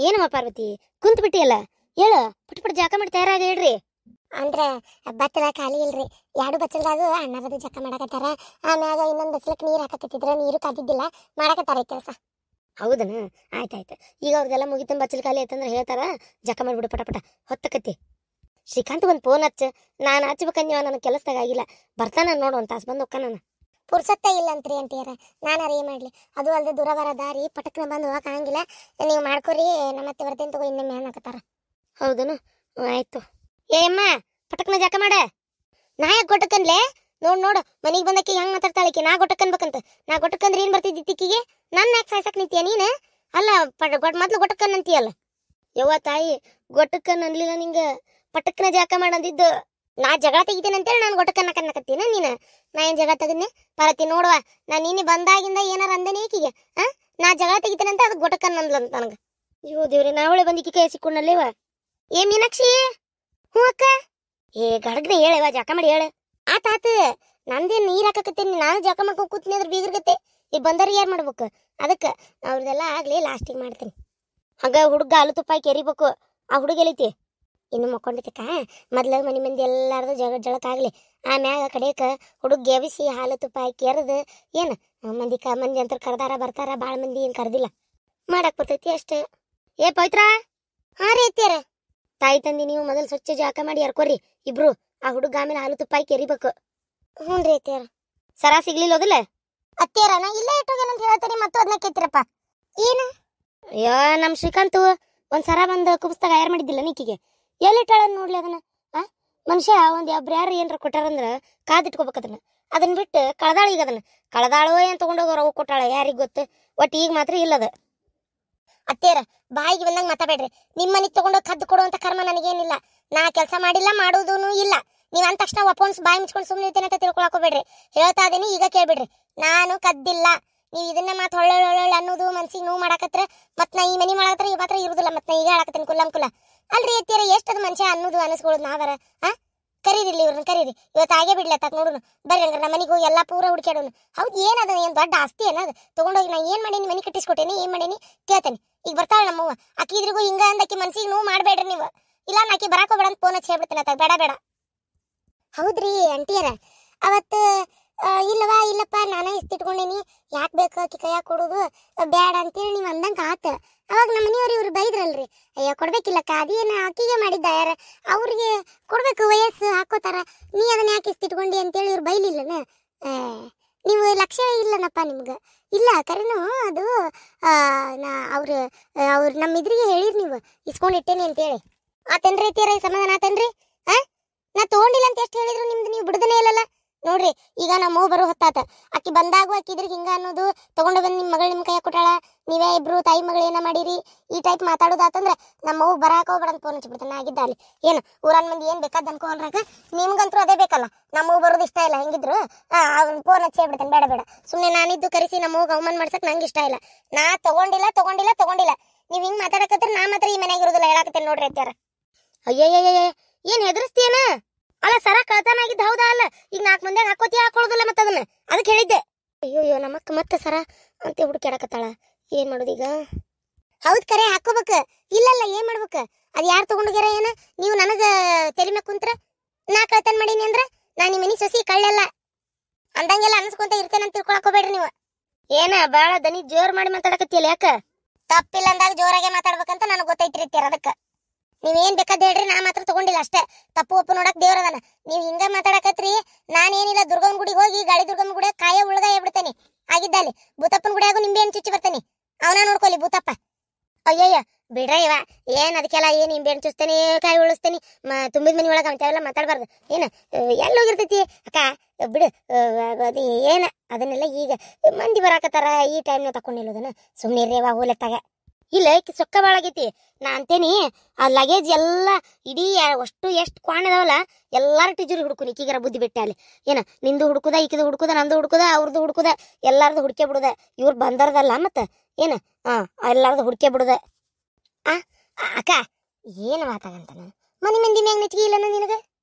ಏನಮ್ಮ ಪಾರ್ವತಿ ಕುಂತ್ ಬಿಟ್ಟಿಯಲ್ಲ, ಹೇಳು ಪಟ್ ಪಟ್ ಜಾಕ ಮಾಡಿ ತಯಾರಾಗ ಹೇಳ್ರಿ. ಅಂದ್ರ ಬತ್ತಲ ಖಾಲಿ ಇಲ್ರಿ, ಎರಡು ಬಚ್ಚಲ್ದಾಗ ಅಣ್ಣಾರದು ಜಕ್ಕ ಮಾಡಕತ್ತಾರ. ಆಮ್ಯಾಗ ಇನ್ನೊಂದ್ ಬಚ್ಚಲಕ್ಕೆ ನೀರ್ ಹಾಕಕತ್ತಿದ್ರ, ನೀರು ಕಾದಿದ್ದಿಲ್ಲ, ಮಾಡಕತ್ತಾರ ಕೆಲಸ. ಹೌದನ, ಆಯ್ತಾಯ್ತು. ಈಗ ಅವ್ರದೆಲ್ಲ ಮುಗಿತಂದ್ ಬಚ್ಚಲ್ ಖಾಲಿ ಆಯ್ತಂದ್ರೆ ಹೇಳ್ತಾರ, ಜಕ ಮಾಡ್ಬಿಡು ಪಟ ಪಟ ಹೊತ್ತಕತ್ತಿ. ಶ್ರೀಕಾಂತ್ ಒಂದ್ ಫೋನ್ ಹಚ್ಚ, ನಾನು ಹಚ್ಬೇಕಂಜವ, ನನ್ನ ಕೆಲಸದಾಗ ಆಗಿಲ್ಲ, ಬರ್ತಾನ ನೋಡು, ಒಂದ್ ತಾಸು ಬಂದು ಒಕ್ಕ ನಾನು. ಪುರ್ಸತ್ತ ಇಲ್ಲ ಅಂತ್ರಿ ಅಂತೀರ, ನಾನು ಅರೇ ಮಾಡ್ಲಿ. ಅದು ಅಲ್ಲದೆ ದೂರ ಬರ ದಾರಿ, ಪಟಕ್ನ ಬಂದು ಹೋಗಕ್ ಆಗಂಗಿಲ್ಲ. ನೀವು ಮಾಡ್ಕೊರಿ, ನಮ್ಮತ್ತೆ ಬರ್ತೇನೆ ತಗೋ, ಇನ್ನೊಮ್ಮೆ ಹಾಕತ್ತಾರ. ಹೌದನು, ಆಯ್ತು. ಏಮ್ಮ ಪಟಕ್ನ ಜಾಕ ಮಾಡ. ನಾ ಯಾಕೆ ಗೊಟ್ಟಕನ್ಲೆ? ನೋಡು ಮನಿಗೆ ಬಂದಕ್ಕೆ ಹೆಂಗ್ ಮಾತಾಡ್ತಾಳಕಿ, ನಾ ಗೊಟ್ಟಕನ್ಬೇಕಂತ. ನಾ ಗೊಟ್ಟಕಂದ್ರೆ ಏನ್ ಬರ್ತಿದ್ದಿ ತಿಕ್ಕಿಗೆ? ನನ್ನ ಯಾಕೆ ಸಾಯ್ಸಕ್ ನಿಂತೀಯ ನೀನ್? ಅಲ್ಲ ಮೊದ್ಲು ಗೊಟ್ಟಕನ್ ಅಂತೀಯಲ್ಲ. ಯವ್ವ ತಾಯಿ, ಗೊಟ್ಟಕನ್ ಅನ್ಲಿಲ್ಲ ನಿಂಗ, ಪಟಕ್ನ ಜಾಕ ಮಾಡಂದಿದ್ದು. ನಾ ಜಗಳ ತೆಗಿತೇನೆ ಅಂತೇಳಿ ನಾನು ಗೊಟ್ಟಕನ್ನ ಕನ್ನಕತ್ತೀನ ನೀನ? ನಾ ಏನ್ ಜಗಳ ತೆಗದ್ನೆ ಪಾರತಿ? ನೋಡುವ, ನಾ ನೀನೆ ಬಂದಾಗಿಂದ ಏನಾರ ಅಂದನೆ ಈಕಿಗೆ? ನಾ ಜಗಳ ತೆಗಿತೇನೆ ಅಂತ ಅದಕ್ಕೆ ಗೊಟ್ಟಕನ್ ಅಂದ್ಲಂತ ನನಗ. ಅಯ್ಯೋ ದೇವ್ರೆ, ನಾವಳೆ ಬಂದಿಕ್ಕಿ ಕೈ ಸಿಕ್ಕೊಂಡಲ್ಲೇವ. ಏ ಮೀನಾಕ್ಷಿ? ಹ್ಞೂ ಅಕ್ಕ. ಏ ಗಡಗ್ನೆ ಹೇಳವ, ಜಾಕ ಮಾಡಿ ಹೇಳ. ಆತ ನಂದೇನ್ ನೀರ್ ಹಾಕಕತ್ತೇನಿ, ನಾನು ಜಾಕ ಮಾಡ್ಕೊಂಡ್ ಕೂತ್ನಿ ಅದ್ರ ಬೀಗರ್ಗತ್ತೆ. ಈ ಬಂದರ್ ಯಾರು ಮಾಡ್ಬೇಕು? ಅದಕ್ಕೆ ಅವ್ರದೆಲ್ಲ ಆಗ್ಲಿ, ಲಾಸ್ಟಿಗೆ ಮಾಡ್ತೀನಿ. ಹಂಗ ಹುಡುಗ ಹಾಲು ತುಪ್ಪ ಹಾಕಿ ಎರಿಬೇಕು. ಆ ಹುಡುಗ ಎಲ್ಲೈತಿ? ಇನ್ನು ಮಕ್ಕೊಂಡೈತಕ್ಕ. ಮೊದ್ಲ ಮನಿ ಮಂದಿ ಎಲ್ಲಾರ್ದು ಜಳಕಾಗ್ಲಿ, ಆಮ್ಯಾಗ ಕಡೆಕ ಹುಡುಗ ಗೆವಿಸಿ ಹಾಲು ತುಪ್ಪ ಹಾಕಿ ಎರದು ಏನ್ ಮಂದಿ ಅಂತ ಕರ್ದಾರ ಬರ್ತಾರ, ಬಾಳ ಮಂದಿ ಏನ್ ಕರ್ದಿಲ್ಲ, ಮಾಡಕ್ ಬರ್ತೈತಿ ಅಷ್ಟೇ. ಏ ಪವಿತ್ರ? ಹಾ ರೀ ಅತ್ಯಾರ. ತಾಯಿ ತಂದಿ ನೀವು ಮೊದಲು ಸ್ವಚ್ಛ ಜಾಕ ಮಾಡಿ ಎರ್ಕೋರಿ ಇಬ್ರು. ಆ ಹುಡುಗ ಆಮೇಲೆ ಹಾಲು ತುಪ್ಪ ಹಾಕಿ ಎರಿಬೇಕು. ಹ್ಞೂ ರೀ ಅತ್ಯಾರ. ಸರ ಸಿಗ್ಲಿಲ್ಲ ಹೋದಿಲ್ಲ ಅತ್ಯಾರ? ನಾ ಇಲ್ಲೇ ಇಟ್ಟೋಗೇನಂತ ಹೇಳ್ತೀನಿ, ಮತ್ತು ಅದನ್ನ ಕೇಳ್ತೀರಪ್ಪ. ಏನು? ಅಯ್ಯೋ ನಮ್ ಶ್ರೀಕಾಂತ್ ಒಂದ್ ಸರ ಬಂದು ಕುಬ್ಸ್ದಾಗ ಯಾರು ಮಾಡಿದ್ದಿಲ್ಲ ನೀಕಿಗೆ, ಎಲ್ಲಿಟ್ಟಾಳ ನೋಡ್ಲಿ ಅದನ್ನ. ಮನುಷ್ಯ ಒಂದ್ ಒಬ್ರು ಯಾರು ಏನ್ರ ಕೊಟ್ಟಾರಂದ್ರ ಕಾದಿಟ್ಕೋಬೇಕು ಅದನ್ನ ಬಿಟ್ಟು ಕಳದಾಳ. ಈಗ ಅದನ್ನ ಕಳದಾಳೋ ಏನ್ ತಗೊಂಡೋಗೋರು ಅವು ಕೊಟ್ಟಾಳ, ಯಾರಿಗ್ ಗೊತ್ತು. ಒಟ್ಟು ಈಗ ಮಾತ್ರ ಇಲ್ಲದ. ಅತ್ತೇರ ಬಾಯಿಗೆ ಬಂದಂಗ ಮಾತಾಡ್ಬೇಡ್ರಿ. ನಿಮ್ಮ ಮನಿಗೆ ತಗೊಂಡೋಗಿ ಕದ್ದು ಕೊಡುವಂತ ಕರ್ಮ ನನಗೇನಿಲ್ಲ. ನಾ ಕೆಲಸ ಮಾಡಿಲ್ಲ, ಮಾಡೋದೂ ಇಲ್ಲ. ನೀವ್ ಅಂದ ತಕ್ಷಣ ಒಪ್ಪೊಂಡ್ಸ್ ಬಾಯಿ ಮುಚ್ಕೊಂಡು ಸುಮ್ಮನೆ ಇರ್ತೇನೆ ಅಂತ ತಿಳ್ಕೊಳಕೋಬೇಡ್ರಿ. ಹೇಳ್ತಾ ಇದೀನಿ, ಈಗ ಕೇಳ್ಬಿಡ್ರಿ. ನಾನು ಕದ್ದಿಲ್ಲ. ನೀವು ಇದನ್ನ ಮಾತು ಹೊಳ್ಳೊಳ್ಳೆ ಅನ್ನೋದು ಮನ್ಸಿಗೆ ನೋವು ಮಾಡಾಕತ್ರ, ಮತ್ ನಾ ಈ ಮನಿ ಮಾಡಾಕತ್ರ ಈ ಮಾತ್ರ ಇರುದಿಲ್ಲ. ಮತ್ ನಾ ಈಗ ಹೇಳಾಕತ್ತೀನಿ ಕುಲ್ಲ. ಅಲ್ರಿ ಅತ್ತೀರ, ಎಷ್ಟದ ಮನುಷ್ಯ ಅನ್ನೋದು ಅನಿಸ್ಕೊಳ್ಳೋದು ನಾವರ. ಕರೀರಿಲಿ ಇವ್ರನ್ನ ಕರೀರಿ, ಇವತ್ತು ಆಗೇ ಬಿಡ್ಲತ್ತಾಕ ನೋಡುನು. ಬರ್ರಿ ಹಂಗಾರೆ ನಮ್ಮ ಮನೆಗೆ ಹೋಗಿ ಎಲ್ಲಾ ಪೂರ ಹುಡ್ಕ್ಯಾಡೋನು. ಹೌದು, ಏನದ ಏನ್ ದೊಡ್ಡ ಆಸ್ತಿ ಏನದ ತಗೊಂಡೋಗಿ ನಾ ಏನ್ ಮಾಡೇನಿ, ಮನೆ ಕಟ್ಟಿಸ್ಕೊಟ್ಟೇನಿ, ಏನ್ ಮಾಡೇನಿ ಕೇಳ್ತೇನೆ. ಈಗ ಬರ್ತಾಳ ನಮ್ಮವ್ವ, ಅಕ್ಕಿದ್ರಿಗೂ ಹಿಂಗ ಅಂದಕ್ಕೆ ಮನ್ಸಿಗೆ ನೋವು ಮಾಡ್ಬೇಡ್ರಿ ನೀವು. ಇಲ್ಲ ನಾಕಿ ಬರಾಕೋಬೇಡ ಅಂತ ಫೋನ್ ಹಚ್ಚಿ ಹೇಳ್ಬಿಡ್ತೇನೆ ಆತ. ಬೇಡ. ಹೌದ್ರಿ ಅಂಟಿಯರ, ಅವತ್ತು ಇಲ್ಲಪ್ಪ ನಾನೇ ಇಸ್ತಿಟ್ಕೊಂಡೇನಿ, ಯಾಕೆ ಬೇಕು ಆಕಿ ಕೈಯಾಗ ಕೊಡೋದು ಬೇಡ ಅಂತೇಳಿ ನೀವು ಅಂದಂಗ ಆತ. ಅವಾಗ ನಮ್ಮ ಮನೆಯವ್ರು ಇವ್ರು ಬೈದ್ರಲ್ರಿ, ಅಯ್ಯೋ ಕೊಡ್ಬೇಕಿಲ್ಲಕ್ಕ, ಅದೇನು ಆಕಿಗೆ ಮಾಡಿದ್ದ, ಯಾರ ಅವ್ರಿಗೆ ಕೊಡ್ಬೇಕು, ವಯಸ್ಸು ಹಾಕೋತಾರ, ನೀ ಅದನ್ನ ಯಾಕೆ ಇಸ್ತಿಟ್ಕೊಂಡಿ ಅಂತೇಳಿ ಇವ್ರು ಬೈಲಿಲ್ಲನ. ನೀವು ಲಕ್ಷ್ಯ ಇಲ್ಲನಪ್ಪ ನಿಮ್ಗೆ. ಇಲ್ಲ ಕರೆನು ಅದು ಅವ್ರು ನಮ್ಮ ಇದ್ರಿಗೆ ಹೇಳಿರಿ ನೀವು ಇಸ್ಕೊಂಡಿಟ್ಟೇನಿ ಅಂತೇಳಿ. ಆತನ್ರಿ ತೀರ ಸಮಾಧಾನ ಆತನ್ರಿ? ನಾ ತಗೊಂಡಿಲ್ಲ ಅಂತ ಎಷ್ಟು ಹೇಳಿದ್ರು ನಿಮ್ದು ನೀವು ಬಿಡದನೇ ಇಲ್ಲಲ್ಲ. ನೋಡ್ರಿ, ಈಗ ನಮ್ಮ ಬರೋ ಹೊತ್ತಾತ. ಅಕ್ಕಿ ಬಂದಾಗೂ ಅಕ್ಕಿದ್ರಿಗೆ ಹಿಂಗ ಅನ್ನೋದು, ತಗೊಂಡು ಬಂದು ನಿಮ್ಮ ಮಗಳು ನಿಮ್ಮ ಕೈಯಾಗ ಕೊಟ್ಟಾಳ, ನೀವೇ ಇಬ್ರು ತಾಯಿ ಮಗಳು ಏನ ಮಾಡಿರಿ, ಈ ಟೈಪ್ ಮಾತಾಡೋದಾತಂದ್ರೆ ನಮ್ಮ ಅವ್ವ ಬರಾಕ ಹೋಗ್ಬೇಡ ಅಂತ ಫೋನ್ ಹಚ್ಚಿಬಿಡ್ತಾನೆ. ಆಗಿದ್ದ ಅಲ್ಲಿ ಏನು ಊರನ್ ಮಂದಿ ಏನ್ ಬೇಕಾದ ಅನ್ಕೋಲ್ರಾಕ, ನಿಮ್ಗಂತೂ ಅದೇ ಬೇಕಲ್ಲ. ನಮ್ಮ ಬರೋದು ಇಷ್ಟ ಇಲ್ಲ, ಹೆಂಗಿದ್ರು ಅವ್ನ ಫೋನ್ ಹಚ್ಚಿ ಹೇಳ್ಬಿಡ್ತಾನೆ. ಬೇಡ ಸುಮ್ಮನೆ ನಾನಿದ್ದು ಕರೆಸಿ ನಮ್ಮ ಅವ್ಗ ಅವಮಾನ ಮಾಡ್ಸಕ್ ನಂಗೆ ಇಷ್ಟ ಇಲ್ಲ. ನಾ ತಗೊಂಡಿಲ್ಲ. ನೀವ್ ಹಿಂಗ್ ಮಾತಾಡಕತ್ರ ನಾ ಮಾತ್ರ ಈ ಮನ್ಯಾಗ ಇರೋದಿಲ್ಲ, ಹೇಳಾಕತ್ತೇನೆ ನೋಡ್ರಿ ಅತ್ಯಾರ. ಅಯ್ಯಯ್ಯ ಏನ್ ಹೆದರ್ಸ್ತೀಯನ? ಅಲ್ಲ ಸರ ಕಳ್ತನಾಗಿದ್ದ ಹೌದಾ? ಅಲ್ಲ ಈಗ 4 ಮಂದಿಯಾಗ ಹಾಕೋತಿ ಹಾಕೊಳ್ಳೋದಿಲ್ಲ ಮತ್ತ ಅದನ್ನ, ಅದಕ್ಕೆ ಹೇಳಿದ್ದೆ. ಅಯ್ಯೋ ನಮ್ಮಕ್ಕ ಮತ್ತೆ ಸರ ಅಂತ ಹುಡುಕ್ಯಾಡಕತ್ತಾಳ, ಏನ್ ಮಾಡೋದೀಗ? ಹೌದ್ ಕರೆ ಹಾಕೋಬೇಕ. ಇಲ್ಲಲ್ಲ ಏನ್ ಮಾಡ್ಬೇಕ? ಅದ್ ಯಾರು ತಗೊಂಡೋಗ್ಯಾರ ಏನ? ನೀವು ನನಗ ತಲೆ ಮ್ಯಾಗ ಕುಂತ್ರ ನಾ ಕಳ್ತನ ಮಾಡೀನಿ ಅಂದ್ರ ನಾ ನಿಮ್ಮ ಮನಿ ಸೊಸಿ ಕಳ್ಳೆಲ್ಲ ಅಂದಂಗೆಲ್ಲ ಅನ್ಸ್ಕೊಂತ ಇರ್ತೇನೆ ಅಂತ ತಿಳ್ಕೊಳಕೋಬೇಡ್ರಿ ನೀವು. ಏನ ಬಾಳ ದನಿ ಜೋರ್ ಮಾಡಿ ಮಾತಾಡಕತ್ತಿಯಲ್ಲ, ಯಾಕ? ತಪ್ಪಿಲ್ಲ ಅಂದಾಗ ಜೋರಾಗೆ ಮಾತಾಡ್ಬೇಕಂತ ನನಗೆ ಗೊತ್ತೈತ್ರಿ. ಅದಕ್ಕೆ ನೀವೇನ್ ಬೇಕಾದ ಹೇಳ್ರಿ, ನಾ ಮಾತ್ರ ತಗೊಂಡಿಲ್ಲ ಅಷ್ಟೇ. ತಪ್ಪು ಒಪ್ಪು ನೋಡಕ್ ದೇವ್ರದನ. ನೀವ್ ಹಿಂಗ ಮಾತಾಡಕತ್ರಿ, ನಾನೇನಿಲ್ಲ ದುರ್ಗಮ್ಮನ ಗುಡಿಗೆ ಹೋಗಿ ಗಾಳಿ ದುರ್ಗಮ್ಮನ ಗುಡಿಯಾಗ ಕಾಯ ಉಳ್ದ ಹೇಳ್ಬಿಡ್ತೇನೆ. ಆಗಿದ್ದಲ್ಲಿ ಭೂತಪ್ಪನ ಗುಡಿಯಾಗೂ ನಿಂಬೆ ಹಣ್ಣು ಚುಚ್ಚಿ ಬರ್ತಾನೆ, ಅವನ ನೋಡ್ಕೊಲಿ ಭೂತಪ್ಪ. ಅಯ್ಯಯ್ಯ ಬಿಡ್ರ ಇವ, ಏನ್ ಅದಕ್ಕೆಲ್ಲ ಏನ್ ನಿಂಬೆ ಹಣ್ಣು ಚುಚ್ತೇನೆ, ಕಾಯಿ ಉಳಿಸ್ತೇನೆ, ತುಂಬಿದ ಮನಿ ಒಳಗ ಅಂತೆಲ್ಲ ಮಾತಾಡ್ಬಾರ್ದು. ಏನ ಎಲ್ಲಿ ಹೋಗಿರ್ತೈತಿ ಅಕ್ಕ, ಬಿಡು. ಅದು ಏನ ಅದನ್ನೆಲ್ಲ ಈಗ ಮಂದಿ ಬರಾಕತ್ತಾರ, ಈ ಟೈಮ್ನ ತಕೊಂಡಿಲ್ಲೋದನ್ನ ಸುಮ್ಮನೆ ಇರ್ರೇವ ಹೋಲೆತ್ತಾಗ. ಇಲ್ಲ ಸೊಕ್ಕ ಭಾಳ ಆಗೈತಿ. ನಾ ಅಂತೇನಿ, ಆ ಲಗೇಜ್ ಎಲ್ಲ ಇಡೀ ಅಷ್ಟು ಎಷ್ಟು ಕ್ವಾಣ್ ಇದಾವಲ್ಲ ಎಲ್ಲಾರು ಟೀಚರ್ ಹುಡುಕುನಿ. ಈಗೀಗಾರ ಬುದ್ಧಿ ಬಿಟ್ಟೆ ಅಲ್ಲಿ. ಏನ ನಿಂದು ಹುಡುಕುದ, ಈಕಿದು ಹುಡುಕುದ, ನಂದು ಹುಡುಕುದ, ಅವ್ರದ್ದು ಹುಡುಕುದ, ಎಲ್ಲಾರ್ದು ಹುಡ್ಕೆ ಬಿಡುದ. ಇವ್ರು ಬಂದರ್ದಲ್ಲ ಮತ್ತ ಏನ ಎಲ್ಲಾರ್ದು ಹುಡ್ಕೆ ಬಿಡುದ. ಅಕ್ಕ ಏನು ಮಾತಾಗಂತಾನ? ಮನಿ ಮಂದಿ ಮ್ಯಾಗ ನೆಚ್ಚಿಗೆ ಇಲ್ಲನ ನಿನಗ?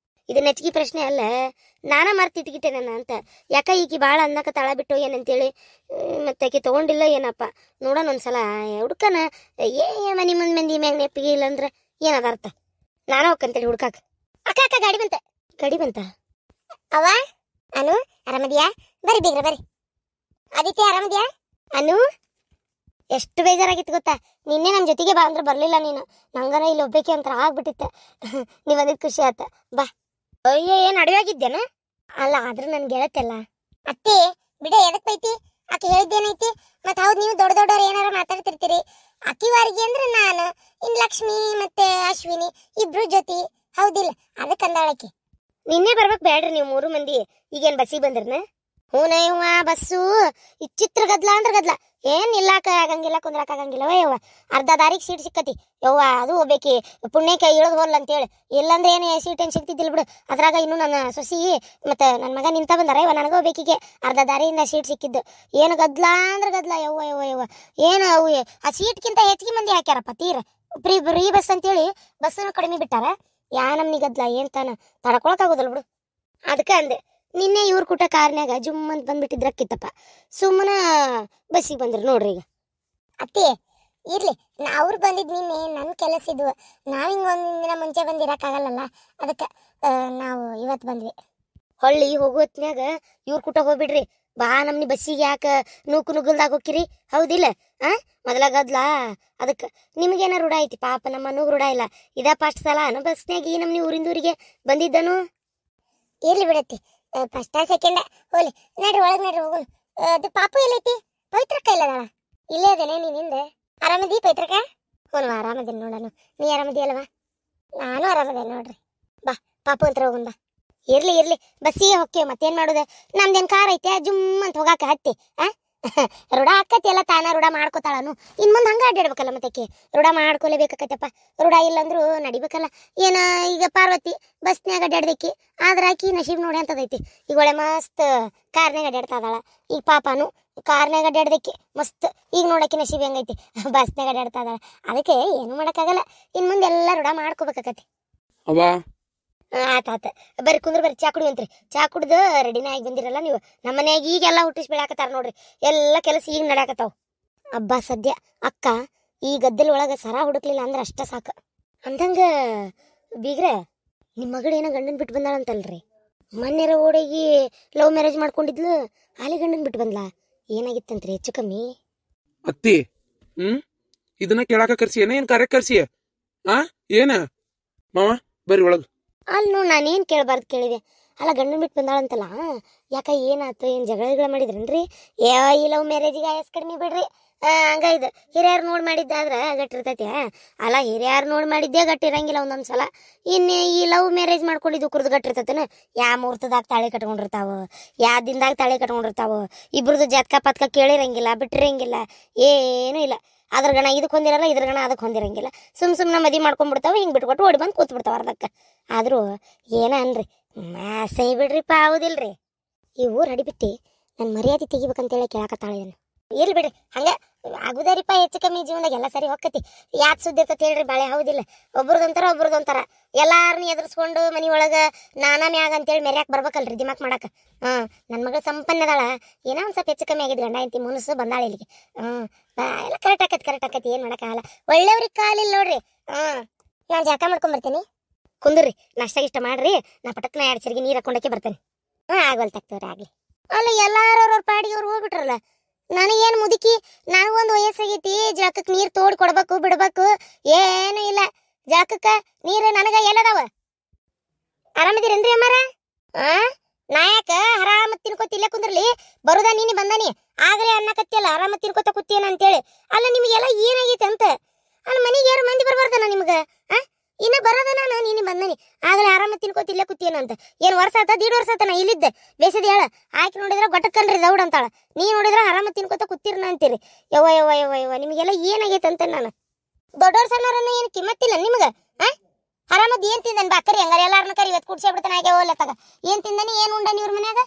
ಇದನ್ನ ಹೆಚ್ಚಿಗೆ ಪ್ರಶ್ನೆ ಅಲ್ಲ. ನಾನ ಮರ್ತಿಟ್ಗಿಟ್ಟೆ ನನ್ನ ಅಂತ. ಯಾಕ ಈಕಿ ಭಾಳ ಅನ್ನಕ ತಳ ಬಿಟ್ಟು ಏನಂತೇಳಿ ಮತ್ತೆ ಆಕಿ ತಗೊಂಡಿಲ್ಲ ಏನಪ್ಪ ನೋಡೋಣ ಒಂದ್ಸಲ ಹುಡ್ಕನ. ಮನಿ ಮುಂದ್ ಮಂದಿ ಮ್ಯಾಗ ನೆಪ್ಪಿಗೆ ಇಲ್ಲ ಅಂದ್ರೆ ಏನದ ಅರ್ಥ. ನಾನ ಹೋಗ್ಕಂತೇಳಿ ಹುಡ್ಕಾಕ. ಅಕ್ಕ ಅಕ್ಕ ಗಾಡಿ ಬಂತ. ಗಾಡಿ ಬಂತ? ಅವ್ವ ಅನು ಆರಾಮದಿಯಾ? ಬರ್ರಿ ಬೀಗ್ರ ಬರ್ರಿ. ಆದಿತ್ಯ ಆರಾಮದಿಯಾ? ಅನು ಎಷ್ಟು ಬೇಜಾರಾಗಿತ್ತು ಗೊತ್ತಾ, ನಿನ್ನೆ ನನ್ನ ಜೊತೆಗೆ ಬಾ ಅಂದ್ರೆ ಬರ್ಲಿಲ್ಲ ನೀನು. ನಂಗರ ಇಲ್ಲಿ ಒಬ್ಬೇಕಿ ಅಂತ ಆಗ್ಬಿಟ್ಟಿತ್ತ. ನೀವ್ ಅಂದಿದ್ ಖುಷಿ ಆತ. ಬಾ. ಅಯ್ಯೋ ಏನ್ ಅಡವಾಗಿದ್ದೇನ? ಅಲ್ಲ ಆದ್ರೂ ನನ್ ಗೆಳತ್ತಲ್ಲ. ಅತ್ತೆ ಬಿಡ ಎದಕ್ ಬೈತಿ? ಆಕೆ ಹೇಳಿದ್ದೇನೈತಿ? ಮತ್ ಹೌದ್ ನೀವು ದೊಡ್ಡ ದೊಡ್ಡವ್ರು ಏನಾರ ಮಾತಾಡ್ತಿರ್ತೀರಿ. ಅಕ್ಕಿ ವಾರಿಗೆ ಅಂದ್ರೆ ನಾನು ಇನ್ ಲಕ್ಷ್ಮಿ ಮತ್ತೆ ಅಶ್ವಿನಿ ಇಬ್ರು ಜೊತೆ ಹೌದಿಲ್ಲ, ಅದಕ್ಕೆ ಅಂದಾಳಕಿ. ನಿನ್ನೆ ಬರ್ಬೇಕ್ ಬ್ಯಾಡ್ರಿ ನೀವು 3 ಮಂದಿ. ಈಗೇನ್ ಬಸ್ಸಿಗೆ ಬಂದ್ರನ? ಹೂನ ಇವ ಬಸ್ಸು ಇಚ್ಚಿತ್ರ ಗದ್ಲ ಅಂದ್ರ ಗದ್ಲ. ಏನ್ ನಿಲ್ಲಾಕ ಆಗಂಗಿಲ್ಲ, ಕುಂದ್ರಾಕ ಆಗಂಗಿಲ್ಲವ ಯವ್ವ. ಅರ್ಧ ದಾರಿಗೆ ಸೀಟ್ ಸಿಕ್ಕತಿ ಯವ್ವ. ಅದು ಹೋಗ್ಬೇಕಿ ಪುಣ್ಯಕ್ಕೆ ಇಳದ್ ಹೋಲ್ ಅಂತೇಳಿ. ಇಲ್ಲಂದ್ರೆ ಏನು ಸೀಟ್ ಏನ್ ಸಿಕ್ತಿದ್ದಿಲ್ ಬಿಡು. ಅದ್ರಾಗ ಇನ್ನು ನನ್ನ ಸೊಸಿ ಮತ್ತೆ ನನ್ನ ಮಗ ನಿಂತ ಬಂದಾರ ಇವ. ನನಗ ಹೋಗ್ಬೇಕಿಗೆ ಅರ್ಧ ದಾರಿಯಿಂದ ಸೀಟ್ ಸಿಕ್ಕಿದ್ದು. ಏನು ಗದ್ಲ ಅಂದ್ರ ಗದ್ಲ ಯವ್ವ ಯವ್ವ ಯವ್ವ. ಏನು ಅವು ಆ ಸೀಟ್ಗಿಂತ ಹೆಚ್ಚಿಗೆ ಮಂದಿ ಹಾಕ್ಯಾರಪ್ಪ ತೀರ. ಫ್ರೀ ಬಸ್ ಅಂತೇಳಿ ಬಸ್ಸನ್ನು ಕಡಿಮೆ ಬಿಟ್ಟಾರ. ಯಾ ನಮ್ನಿ ಗದ್ಲ ಏನ್ ತಾನ ತಡ್ಕೊಳಕ್ ಆಗೋದಲ್ ಬಿಡು. ಅದಕ್ಕೆ ಅಂದೆ ನಿನ್ನೆ ಇವ್ರ ಕೂಟ ಕಾರ್ನ್ಯಾಗ ಜುಮ್ ಅಂತ ಬಂದ್ಬಿಟ್ಟಿದ್ರಕ್ಕಿತ್ತಪ್ಪ. ಸುಮ್ಮನ ಬಸ್ಸಿಗೆ ಬಂದ್ರು ನೋಡ್ರಿ ಈಗ. ಅತ್ತೆ ಇರ್ಲಿ, ಅವ್ರು ಬಂದಿದ್ ನಿನ್ನೆ ನನ್ನ ಕೆಲಸ ಇದ್ವು. ನಾವ್ ಹಿಂಗ ಒಂದಿನ ಮುಂಚೆ ಬಂದಿರಕ್ಕಾಗಲ್ಲಲ್ಲ, ಅದಕ್ಕೆ ನಾವು ಇವತ್ತು ಬಂದ್ವಿ. ಹೊಳ್ಳಿ ಹೋಗೋ ಹೊತ್ನ್ಯಾಗ ಇವ್ರ ಕೂಟ ಹೋಗ್ಬಿಡ್ರಿ. ಬಾ ನಮ್ನಿ ಬಸ್ಸಿಗೆ ಯಾಕ ನುಗ್ಗಲ್ದಾಗ ಹೋಗಿರಿ ಹೌದಿಲ್ಲ? ಮೊದಲ ಗದ್ಲ. ಅದಕ್ಕೆ ನಿಮಗೇನ ರೂಢ ಐತಿ ಪಾಪ, ನಮ್ಮನ್ನು ರೂಢ ಇಲ್ಲ. ಇದ ಫಸ್ಟ್ ಸಲ ಬಸ್ನ್ಯಾಗ ಈ ನಮ್ನಿ ಊರಿಂದ ಊರಿಗೆ ಬಂದಿದ್ದನು. ಇರ್ಲಿ ಬಿಡತ್ತಿ, ಫಸ್ಟ್ ಸೆಕೆಂಡ್ ಹೋಲಿ. ನಡ್ರಿ ಒಳಗ್ ನಡ್ರಿ ಹೋಗೋಣ. ಅದು ಪಾಪು ಎಲ್ಲೈತಿ? ಪವಿತ್ರಕ್ಕ ಇಲ್ಲದಾಳ? ಇಲ್ಲೇ ಅದೇನೆ ನೀನಿಂದ. ಆರಾಮದಿ ಪವಿತ್ರಕ್ಕ? ಹೋಲ್ವ ಆರಾಮದೇನು ನೋಡನು. ನೀ ಆರಾಮದಿ ಅಲ್ವಾ? ನಾನು ಆರಾಮದೆ ನೋಡ್ರಿ. ಬಾ ಪಾಪು ಅಂತ ಹೋಗೋಣ ಬಾ. ಇರ್ಲಿ ಬಸ್ಸಿಗೆ ಹೊಕ್ಕೇವ್ ಮತ್ತೇನ್ ಮಾಡುದ. ನಮ್ದೇನ್ ಕಾರ್ ಐತೆ ಜುಮ್ ಅಂತ ಹೋಗಾಕ ಹತ್ತಿ ರೂಢ ಆಕತಿ ಎಲ್ಲ. ತಾನ ರೂಢ ಮಾಡ್ಕೋತಾಳನು. ಇನ್ ಮುಂದೆ ಹಂಗ ಅಡ್ಡಾಡ್ಬೇಕಲ್ಲ ಮತ್ತೆ ರೂಢ ಮಾಡ್ಕೊಲೇಬೇಕಾಕತ್ತಪ್ಪ. ರೂಢ ಇಲ್ಲಂದ್ರು ನಡಿಬೇಕಲ್ಲ. ಏನ ಈಗ ಪಾರ್ವತಿ ಬಸ್ನ್ಯಾಗ ಅಡ್ಡಾಡ್ಬೇಕಿ, ಆದ್ರ ಆಕಿ ನಶೀಬ್ ನೋಡಿ ಅಂತದೈತಿ. ಈಗ ಒಳ್ಳೆ ಮಸ್ತ್ ಕಾರ್ನ್ಯಾಗ ಅಡ್ಡಾಡ್ತಾ ಇದಾಳ. ಈಗ ಪಾಪನು ಕಾರ್ನ್ಯಾಗ ಅಡ್ಡಾಡ್ದಕ್ಕೆ ಮಸ್ತ್. ಈಗ ನೋಡಕ್ಕೆ ನಶೀಬ್ ಹೆಂಗೈತಿ, ಬಸ್ನ್ಯಾಗ ಅಡ್ಡಾಡ್ತಾ ಇದಾಳ. ಅದಕ್ಕೆ ಏನು ಮಾಡಕ್ಕಾಗಲ್ಲ. ಇನ್ ಮುಂದೆ ಎಲ್ಲ ರೂಢ ಮಾಡ್ಕೋಬೇಕಾಕತಿ. ಆತ ಬರ್ರಿ ಕುಂದ್ರ ಬರ್ರಿ, ಚಾ ಕುಡಿಯಂತ್ರಿ. ಚಾ ಕುಡ್ದು ರೆಡಿನ ಆಗಿ ಬಂದಿರಲ್ಲ ನೀವು. ನಮ್ಮ ಮನ್ಯಾಗ ಈಗೆಲ್ಲ ಹುಟ್ಟಿಸಿ ಬೆಳಾಕತ್ತಾರ ನೋಡ್ರಿ. ಎಲ್ಲ ಕೆಲಸ ಈಗ ನಡ್ಯಾಕತ್ತಾವ. ಹಬ್ಬ ಸದ್ಯ ಅಕ್ಕ ಈ ಗದ್ದಲ ಒಳಗ ಸರ ಹುಡುಕ್ಲಿಲ್ಲ ಅಂದ್ರೆ ಅಷ್ಟ ಸಾಕ. ಅಂದಂಗ ಬೀಗ್ರ ನಿಮ್ಮ ಮಗಳು ಏನೋ ಗಂಡನ್ ಬಿಟ್ಟು ಬಂದಾಳಂತಲ್ರಿ. ಮೊನ್ನೆರ ಓಡೋಗಿ ಲವ್ ಮ್ಯಾರೇಜ್ ಮಾಡ್ಕೊಂಡಿದ್ಲು, ಹಾಲಿ ಗಂಡನ್ ಬಿಟ್ಟು ಬಂದ್ಲಾ? ಏನಾಗಿತ್ತಂತ್ರಿ ಹೆಚ್ಚು ಕಮ್ಮಿ? ಅತ್ತಿ ಇದನ್ನ ಕೇಳಾಕ ಕರ್ಸಿ ಏನ್ ಕಾರ್ಯ ಕರ್ಸಿ? ಏನ ಮಾವ ಬರ್ರಿ ಒಳಗ. ಅಲ್ಲೂ ನಾನೇನ್ ಕೇಳಬಾರ್ದು ಕೇಳಿದೆ. ಅಲ್ಲ ಗಂಡನ್ ಬಿಟ್ಟು ಬಂದಾಳಂತಲ್ಲ, ಯಾಕ ಏನಾಯ್ತು? ಏನ್ ಜಗಳ ಮಾಡಿದ್ರನ್ರಿ? ಈ ಲವ್ ಮ್ಯಾರೇಜಿಗೆ ಆಯಸ್ ಕಡಿಮೆ ಬಿಡ್ರಿ. ಹಂಗ ಇದು ಹಿರಿಯರು ನೋಡಿ ಮಾಡಿದ್ದಾದ್ರ ಗಟ್ಟಿರ್ತೈತಿ. ಅಲ್ಲ ಹಿರಿಯರು ನೋಡಿ ಮಾಡಿದ್ದೇ ಗಟ್ಟಿರಂಗಿಲ್ಲ ಒಂದೊಂದ್ಸಲ. ಇನ್ನು ಈ ಲವ್ ಮ್ಯಾರೇಜ್ ಮಾಡ್ಕೊಂಡಿದ್ದು ಕುರ್ದು ಗಟ್ಟಿರ್ತೈತನ? ಯಾ ಮುಹೂರ್ತದಾಗ ತಾಳಿ ಕಟ್ಕೊಂಡಿರ್ತಾವ, ಯಾ ದಿನದಾಗ ತಾಳಿ ಕಟ್ಕೊಂಡಿರ್ತಾವ. ಇಬ್ರದ್ದು ಜಾತಕ ಪತ್ಕ ಕೇಳಿರಂಗಿಲ್ಲ, ಬಿಟ್ಟಿರಂಗಿಲ್ಲ, ಏನೂ ಇಲ್ಲ. ಅದ್ರ ಗಣ ಇದಕ್ಕೆ ಹೊಂದಿರಲ್ಲ, ಇದ್ರ ಗಣ ಅದಕ್ಕೆ ಹೊಂದಿರಂಗಿಲ್ಲ. ಸುಮ್ಮನೆ ಮದಿ ಮಾಡ್ಕೊಂಡ್ಬಿಡ್ತಾವ. ಹಿಂಗೆ ಬಿಟ್ಕೊಟ್ಟು ಓಡಿ ಬಂದು ಕೂತ್ ಬಿಡ್ತಾವ ಅರ್ಧಕ್ಕೆ. ಆದ್ರೂ ಏನ ಅನ್ರಿ, ಮಾಸೈ ಬಿಡ್ರಿಪ್ಪ ಹೌದಿಲ್ರಿ. ಈ ಊರು ಅಡಿಬಿಟ್ಟು ನನ್ನ ಮರ್ಯಾದೆ ತೆಗಿಬೇಕಂತೇಳಿ ಕೇಳಕತ್ತಾಳೆ. ಇರ್ಲಿ ಬಿಡ್ರಿ, ಹಂಗ ಆಗುದಾರಿಪ್ಪ. ಹೆಚ್ಚು ಕಮ್ಮಿ ಜೀವನದಾಗ ಎಲ್ಲ ಸರಿ ಹೊಕ್ಕತಿ. ಯಾಕೆ ಸುದ್ದಿ ಇರ್ತೈತಿ ಹೇಳ್ರಿ ಬಾಳೆ ಹೌದಿಲ್ಲ? ಒಬ್ರದೊಂಥರ ಎಲ್ಲಾರನ್ನ ಎದುರಿಸ್ಕೊಂಡು ಮನಿ ಒಳಗ ನಾನಾ ಮ್ಯಾಗ ಅಂತೇಳಿ ಮೆರ್ಯಾಕ್ ಬರ್ಬೇಕಲ್ರಿ ದಿಮಾಕ್ ಮಾಡಾಕ. ನನ್ನ ಮಗಳು ಸಂಪನ್ನದಾಳ. ಏನೋ ಒಂದ್ ಸ್ವಲ್ಪ ಹೆಚ್ಚು ಕಮ್ಮಿ ಆಗಿದ್ ಗಂಡ ಐತಿ ಮುನಸು ಬಂದಾಳ ಇಲ್ಲಿಗೆ. ಎಲ್ಲ ಕರೆಕ್ಟ್ ಆಕತಿ. ಏನ್ ಮಾಡಕ್ಕಾಗಲ್ಲ. ಒಳ್ಳೆಯವ್ರಿಗೆ ಕಾಲಿಲ್ಲ ನೋಡ್ರಿ. ನಾನು ಜಾಕ ಮಾಡ್ಕೊಂಡ್ ಕುಂದ್ರಿ, ನಾಷ್ಟ ಇಷ್ಟ ಮಾಡ್ರಿ. ನಾ ಪಟಕ್ನ 2 ಚರಿಗೆ ನೀರು ಹಾಕೊಂಡಕ್ಕೆ ಬರ್ತೇನೆ. ಆಗಲ್ತಾಗ್ತವ್ರಿ ಆಗ್ಲಿ. ಅಲ್ಲ ಎಲ್ಲಾರು ಅವ್ರವ್ರ ಪಾಡಿಗೆ ಅವ್ರು ಹೋಗ್ಬಿಟ್ರಲ್ಲ. ನನಗೇನು ಮುದುಕಿ, ನನಗೊಂದು ವಯಸ್ಸಾಗೈತಿ. ಜಳಕಕ್ಕೆ ನೀರು ತೋಡಿ ಕೊಡ್ಬೇಕು ಬಿಡ್ಬೇಕು ಏನು ಇಲ್ಲ. ಜಳಕಕ್ಕ ನೀರು ನನಗ ಎಲ್ಲದಾವ. ಆರಾಮದಿರೇನ್ರಿ ಅಮ್ಮಾರ? ನಾಯಕ ಆರಾಮ ತಿನ್ಕೋತಿಲ್ಲ ಕುಂದ್ರಲಿ. ಬರುದ ನೀನಿ ಬಂದಾನಿ ಆಗಲೇ ಅನ್ನಕತ್ತಿಯಲ್ಲ ಆರಾಮ ತಿನ್ಕೋತ ಕೂತೇನ ಅಂತೇಳಿ. ಅಲ್ಲ ನಿಮಗೆಲ್ಲ ಏನಾಗೈತೆ ಅಂತ? ಅಲ್ಲ ಮನೆಗೆ ಯಾರು ಮಂದಿ ಬರ್ಬಾರ್ದ ನಿಮ್ಗೆ? ಇನ್ನ ಬರೋದ ನಾನು ನೀನು ಬಂದನಿ ಆಗಲೇ ಆರಾಮ ತಿನ್ಕೋತಿಲ್ಲ ಕೂತೇನ ಅಂತ. ಏನು ವರ್ಷ ಆತ 1.5 ವರ್ಷ ಆತ ನಾ ಇಲ್ಲಿದ್ದೆ. ಬೇಸದ ಹೇಳ ಆಯ್ಕೆ ನೋಡಿದ್ರೆ ಗೊಟ್ಟಕ್ಕನ್ರಿ ದೌಡ್ ಅಂತಾಳ. ನೀ ನೋಡಿದ್ರೆ ಆರಾಮ ತಿನ್ಕೋತ ಕೂತಿರ್ನ ಅಂತೀರಿ. ಯವ್ವ ನಿಮಗೆಲ್ಲ ಏನಾಗೈತೆ ಅಂತ. ನಾನು ದೊಡ್ಡವ್ರ ಸಣ್ಣವ್ರನ್ನ ಏನು ಕಿಮ್ಮತ್ತಿಲ್ಲ ನಿಮ್ಗೆ? ಆರಾಮದ್ ಏನ್ ತಿಂದನ್ ಬಾ ಕರಿ ಹಂಗಾರ ಎಲ್ಲಾರನ್ನ ಕರಿ. ಇವತ್ತು ಕುಡ್ಸೇ ಬಿಡ್ತಾನೆ ಹಾಗೆ ಹೋಗ್ಲ ತಗ. ಏನ್ ತಿಂದನಿ ಏನ್ ಉಂಡನಿ ಇವ್ರ ಮನ್ಯಾಗ?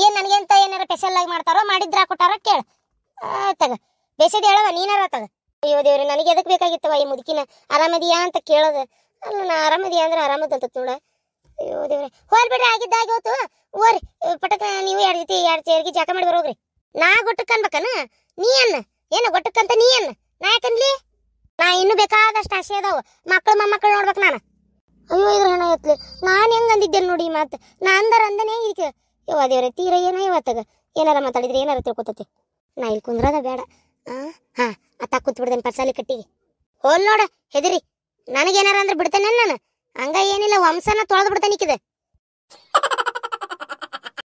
ಏನ್ ನನಗೆಂತ ಏನಾರ ಸ್ಪೆಷಲ್ ಆಗಿ ಮಾಡ್ತಾರೋ ಮಾಡಿದ್ರ ಕೊಟ್ಟಾರ ಕೇಳ ತಗ. ಬೇಸದ ಹೇಳವ ನೀನಾರ ತಗ. ಅಯ್ಯೋ ದೇವ್ರಿ, ನನಗೆ ಎದಕ್ ಬೇಕಾಗಿತ್ತವ ಈ ಮುದುಕಿನ? ಆರಾಮದಿಯಾ ಅಂತ ಕೇಳೋದು. ಅಲ್ಲ ನಾ ಆರಾಮದಿಯಾ ಅಂದ್ರೆ ಆರಾಮದ್ ಅಂತ ನೋಡ. ಅಯ್ಯೋ ದೇವ್ರೆ, ಹೋಲ್ ಬಿಡ್ರಿ, ಆಗಿದ್ದಾಗಿ ಹೋತು. ಓರಿ ಪಟಕ ನೀವು ಎರಡು ಸೇರಿಗೆ ಜಾಕ ಮಾಡಿ ಬರೋಗ್ರಿ. ನಾ ಗೊಟ್ಟಕ್ ಅನ್ಬೇಕನ? ನೀ ಅನ್ನ ಏನು ಗೊಟ್ಟಕ್ಕಂತ ನೀ ಅನ್ನ, ನಾ ಯಾಕನ್ಲಿ? ನಾ ಇನ್ನು ಬೇಕಾದಷ್ಟು ಆಸೆ ಅದಾವ, ಮಕ್ಕಳು ಮೊಮ್ಮಕ್ಕಳು ನೋಡ್ಬೇಕು ನಾನು. ಅಯ್ಯೋ ಇದ್ರ ಹಣ ಎತ್ಲಿ, ನಾನು ಹೆಂಗ್ ಅಂದಿದ್ದೇನೆ ನೋಡಿ ಮಾತು. ನಾ ಅಂದನೇ ಈಗ ಯವ್ವ ದೇವ್ರೆ, ತೀರ ಏನ ಇವತ್ತಾಗ ಏನಾರ ಮಾತಾಡಿದ್ರೆ ಏನಾರ ತಿಳ್ಕೊತತಿ. ನಾ ಇಲ್ಲಿ ಕುಂದ್ರದ ಬೇಡ. ಹಾ ಅತ್ತ ಕೂತ್ ಬಿಡ್ದೇನೆ ಪರ್ಸಾಲಿ ಕಟ್ಟಿಗೆ. ಹೋಲ್ ನೋಡ ಹೆದರಿ, ನನಗೇನಾರ ಅಂದ್ರೆ ಬಿಡ್ತೇನೆ ನಾನು. ಹಂಗ ಏನಿಲ್ಲ, ವಂಶನ ತೊಳೆದು ಬಿಡ್ತೇನೆ ಈಕಿದೆ.